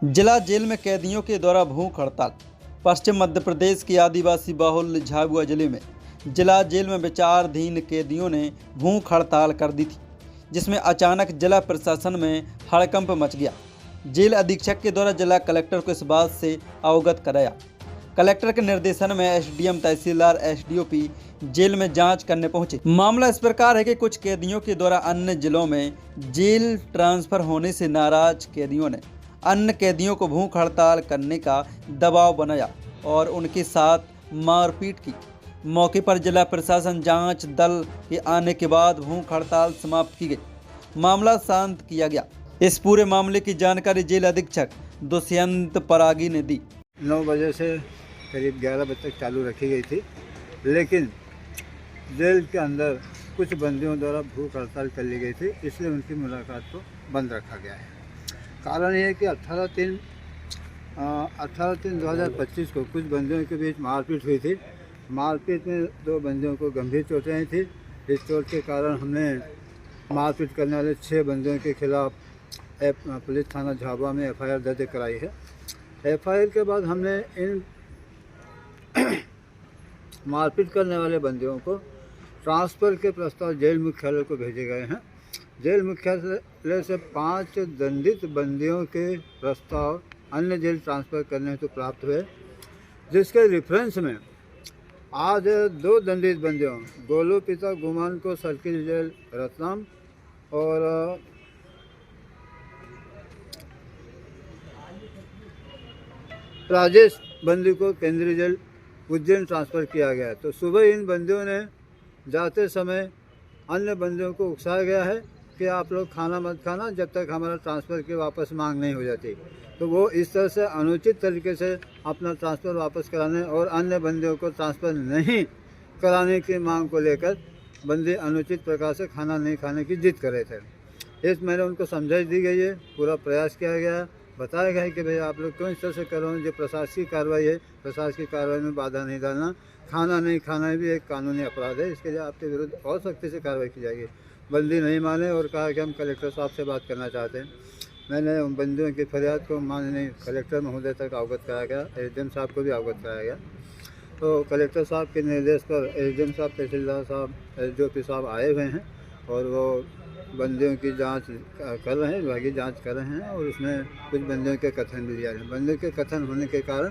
जिला जेल में कैदियों के द्वारा भूख हड़ताल। पश्चिम मध्य प्रदेश के आदिवासी बाहुल्य झाबुआ जिले में जिला जेल में विचाराधीन कैदियों ने भूख हड़ताल कर दी थी, जिसमें अचानक जिला प्रशासन में हड़कंप मच गया। जेल अधीक्षक के द्वारा जिला कलेक्टर को इस बात से अवगत कराया। कलेक्टर के निर्देशन में एसडीएम, तहसीलदार, एसडीओपी जेल में जांच करने पहुंचे। मामला इस प्रकार है कि कुछ कैदियों के द्वारा अन्य जिलों में जेल ट्रांसफर होने से नाराज कैदियों ने अन्य कैदियों को भूख हड़ताल करने का दबाव बनाया और उनके साथ मारपीट की। मौके पर जिला प्रशासन जांच दल के आने के बाद भूख हड़ताल समाप्त की गई। मामला शांत किया गया। इस पूरे मामले की जानकारी जेल अधीक्षक दुष्यंत परागी ने दी। 9 बजे से करीब 11 बजे तक चालू रखी गई थी, लेकिन जेल के अंदर कुछ बंदियों द्वारा भूख हड़ताल कर ली गई थी, इसलिए उनकी मुलाकात को बंद रखा गया है। कारण ये है कि 18/3/2025 को कुछ बंदियों के बीच मारपीट हुई थी। मारपीट में 2 बंदियों को गंभीर चोटें आई थी। इस चोट के कारण हमने मारपीट करने वाले 6 बंदियों के खिलाफ पुलिस थाना झाबुआ में एफआईआर दर्ज कराई है। एफआईआर के बाद हमने इन मारपीट करने वाले बंदियों को ट्रांसफ़र के प्रस्ताव जेल मुख्यालय को भेजे गए हैं। जेल मुख्यालय से 5 दंडित बंदियों के प्रस्ताव अन्य जेल ट्रांसफ़र करने हेतु प्राप्त हुए, जिसके रेफरेंस में आज 2 दंडित बंदियों गोलू पिता गुमान को सर्किल जेल रतलाम और राजेश बंदी को केंद्रीय जेल उज्जैन ट्रांसफ़र किया गया है। तो सुबह इन बंदियों ने जाते समय अन्य बंदियों को उकसाया गया है कि आप लोग खाना मत खाना जब तक हमारा ट्रांसफ़र की वापस मांग नहीं हो जाती। तो वो इस तरह से अनुचित तरीके से अपना ट्रांसफ़र वापस कराने और अन्य बंदियों को ट्रांसफ़र नहीं कराने की मांग को लेकर बंदी अनुचित प्रकार से खाना नहीं खाने की जिद कर रहे थे। इस मैंने उनको समझाइश दी गई है, पूरा प्रयास किया गया है, बताया गया है कि भाई आप लोग क्यों इस तरह से कर रहे हो। जो प्रशासकीय कार्रवाई है, प्रशासकीय कार्रवाई में बाधा नहीं डालना, खाना नहीं खाना भी एक कानूनी अपराध है। इसके लिए आपके विरुद्ध और सख्ती से कार्रवाई की जाएगी। बंदी नहीं माने और कहा कि हम कलेक्टर साहब से बात करना चाहते हैं। मैंने उन बंदियों की फरियाद को माननीय कलेक्टर महोदय तक अवगत कराया गया, एसडीएम साहब को भी अवगत कराया गया। तो कलेक्टर साहब के निर्देश पर एसडीएम साहब, तहसीलदार साहब, एसडीओपी साहब आए हुए हैं और वो बंदियों की जांच कर रहे हैं, विभागीय जांच कर रहे हैं और उसमें कुछ बंदियों के कथन भी दिया है। बंदियों के कथन होने के कारण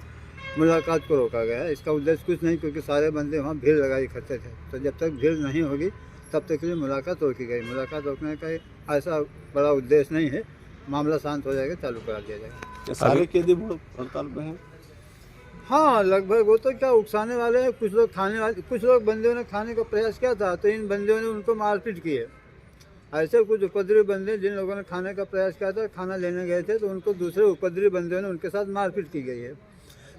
मुलाकात को रोका गया है। इसका उद्देश्य कुछ नहीं, क्योंकि सारे बंदे वहाँ भीड़ लगाए इकट्ठे थे। तो जब तक भीड़ नहीं होगी तब तक के लिए मुलाकात रोकी गई। मुलाकात रोकने का ऐसा बड़ा उद्देश्य नहीं है। मामला शांत हो जाएगा, चालू करा दिया जाएगा। सारे कैदी हड़ताल पे हैं? हाँ, लगभग। वो तो क्या उकसाने वाले हैं, कुछ लोग खाने वाले, कुछ लोग बंदियों ने खाने का प्रयास किया था तो इन बंदियों ने उनको मारपीट की है। ऐसे कुछ उपद्रवी बंदे जिन लोगों ने खाने का प्रयास किया था, खाना लेने गए थे तो उनको दूसरे उपद्रवी बंदियों ने उनके साथ मारपीट की गई है।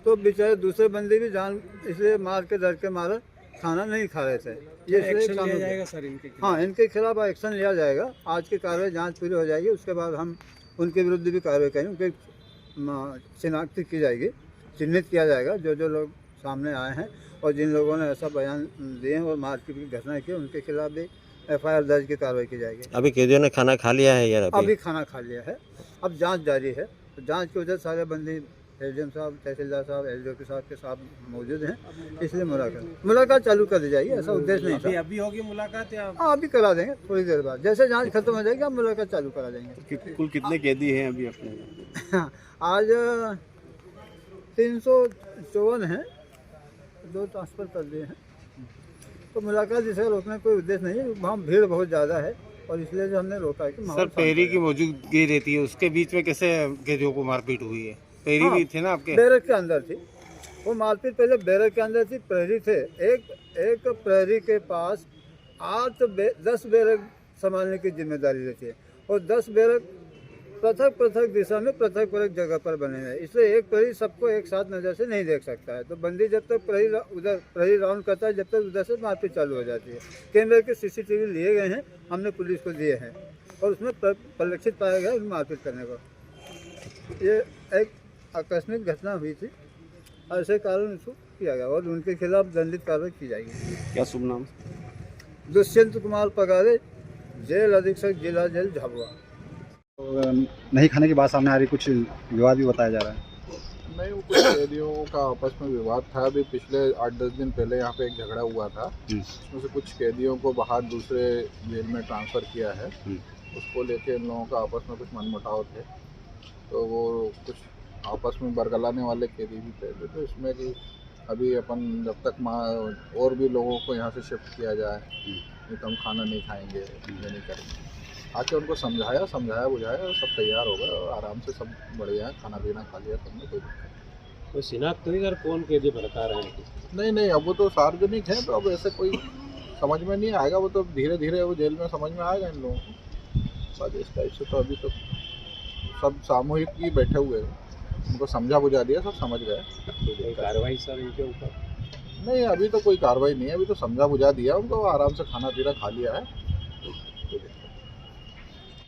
तो बेचारे दूसरे बंदे भी जान इसलिए मार के डर के मारा खाना नहीं खा रहे थे। ये एक्शन लिया जाएगा सर इनके खिलाफ? हाँ, इनके खिलाफ एक्शन लिया जाएगा। आज की कार्रवाई जांच पूरी हो जाएगी, उसके बाद हम उनके विरुद्ध भी कार्रवाई करेंगे। उनकी शिनाख्त की जाएगी, चिन्हित किया जाएगा जो लोग सामने आए हैं और जिन लोगों ने ऐसा बयान दिए हैं और मारपीट की घटना की, उनके खिलाफ भी एफआईआर दर्ज की कार्रवाई की जाएगी। अभी कैदियों ने खाना खा लिया है यार? अभी खाना खा लिया है, अब जांच जारी है। तो जांच की वजह से सारे बंदी एसडीएम साहब, तहसीलदार साहब, एसडीओपी साहब के साथ मौजूद हैं, इसलिए मुलाकात चालू कर दी जाएगी। ऐसा उद्देश्य नहीं था। अभी होगी मुलाकात या? हाँ, अभी करा देंगे थोड़ी देर बाद। जैसे जांच खत्म हो जाएगी अब मुलाकात चालू करा देंगे। कुल कितने कैदी हैं अभी अपने? आज 354 हैं, 2 ट्रांसफ़र कर दिए हैं। तो मुलाकात जिसे रोकने का कोई उद्देश्य नहीं है, वहाँ भीड़ बहुत ज़्यादा है और इसलिए जो हमने रोका है कि सर पहरी की मौजूदगी रहती है, उसके बीच में कैसे कैदियों को मारपीट हुई है? पहरी हाँ, भी थे ना आपके? बैरक के अंदर थी वो मारपीट। पहले बैरक के अंदर थी, प्रहरी थे। एक प्रहरी के पास 10 बैरक संभालने की जिम्मेदारी रहती है और 10 बैरक पृथक दिशा में पृथक जगह पर बने हैं। इसलिए एक प्रहरी सबको एक साथ नज़र से नहीं देख सकता है। तो बंदी जब तक प्रहरी राउंड करता है, जब तक उधर से मारपीट चालू हो जाती है। कैमरे के सीसीटीवी लिए गए हैं, हमने पुलिस को दिए हैं और उसमें परिलक्षित पाया गया मारपीट करने को। ये एक आकस्मिक घटना हुई थी, ऐसे कारण इसको किया गया और उनके खिलाफ दंडित कार्रवाई की जाएगी। क्या शुभ नाम? दुष्यंत कुमार पगारे, जेल अधीक्षक, जिला जेल झाबुआ। नहीं खाने की बात सामने आ रही, कुछ विवाद भी बताया जा रहा है। नहीं, वो कुछ कैदियों का आपस में विवाद था। अभी पिछले 8-10 दिन पहले यहाँ पे एक झगड़ा हुआ था। उसमें से कुछ कैदियों को बाहर दूसरे जेल में ट्रांसफ़र किया है। उसको लेके इन लोगों का आपस में कुछ मनमुटाव थे, तो वो कुछ आपस में बरगलाने वाले कैदी भी थे। तो इसमें कि अभी अपन जब तक और भी लोगों को यहाँ से शिफ्ट किया जाए, नहीं तो हम खाना नहीं खाएंगे, ये नहीं करेंगे। आके उनको समझाया बुझाया, सब तैयार हो गए और आराम से सब बढ़िया है, खाना पीना खा लिया सबने, कोई दिक्कत नहीं। तो शिनाख्त हुई सर कौन कैदी बता रहे हैं? नहीं, अब वो तो सार्वजनिक है, तो अब ऐसे कोई समझ में नहीं आएगा। वो तो धीरे धीरे वो जेल में समझ में आएगा इन लोगों को। बस इस टाइप से तो अभी तो सब सामूहिक ही बैठे हुए हैं, उनको समझा बुझा दिया, सब समझ गए। कोई कार्रवाई सर इनके ऊपर? नहीं, अभी तो कोई कार्रवाई नहीं है, अभी तो समझा बुझा दिया उनको, आराम से खाना पीना खा लिया है।